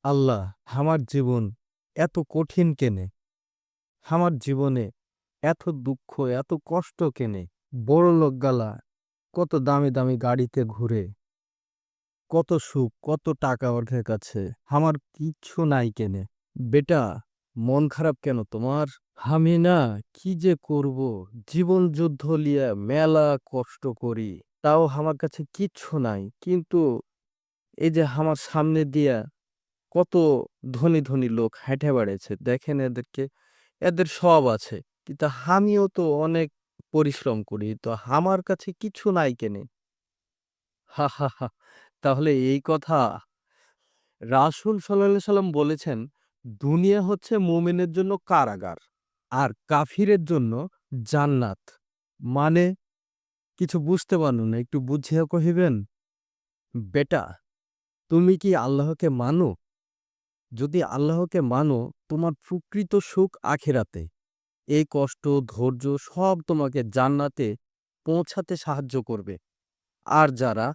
আল্লাহ, আমার জীবন এত কঠিন কেনে? আমার জীবনে এত দুঃখ, এত কষ্ট কেনে? বড়লোক গালা কত দামি দামি গাড়িতে ঘুরে, কত সুখ, কত টাকা ওদের কাছে। আমার কিচ্ছু নাই কেনে? বেটা, মন খারাপ কেন তোমার? আমি না, কি যে করব, জীবন যুদ্ধ লিয়ে মেলা কষ্ট করি, তাও আমার কাছে কিচ্ছু নাই। কিন্তু এই যে আমার সামনে দিয়া কত ধনী ধনী লোক হেঁটে বেড়াচ্ছে, দেখেন এদেরকে, এদের সব আছে, কিন্তু আমিও তো অনেক পরিশ্রম করি, তো আমার কাছে কিছু নাই কেনে? হা হা হা। তাহলে এই কথা। রাসূল সাল্লাল্লাহু সাল্লাম বলেছেন, দুনিয়া হচ্ছে মুমিনের জন্য কারাগার, আর কাফিরের জন্য জান্নাত। মানে, কিছু বুঝতে পারল না, একটু বুঝিয়া কহিবেন? বেটা, তুমি কি আল্লাহকে মানো? যদি আল্লাহকে মানো, তোমার প্রকৃত সুখ আখিরাতে। এই কষ্ট, ধৈর্য সব তোমাকে জান্নাতে পৌঁছাতে সাহায্য করবে। আর যারা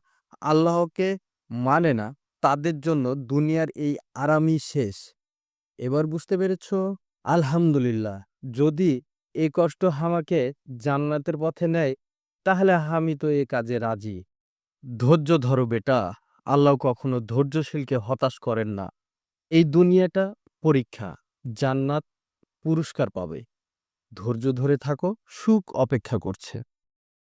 আল্লাহকে মানে না, তাদের জন্য দুনিয়ার এই আরামই শেষ। এবার বুঝতে পেরেছ? আলহামদুলিল্লাহ। যদি এই কষ্ট আমাকে জান্নাতের পথে নেয়, তাহলে আমি তো এ কাজে রাজি। ধৈর্য ধরো বেটা, আল্লাহ কখনো ধৈর্যশীলকে হতাশ করেন না। এই দুনিয়াটা পরীক্ষা, জান্নাত পুরস্কার পাবে। ধৈর্য ধরে থাকো, সুখ অপেক্ষা করছে।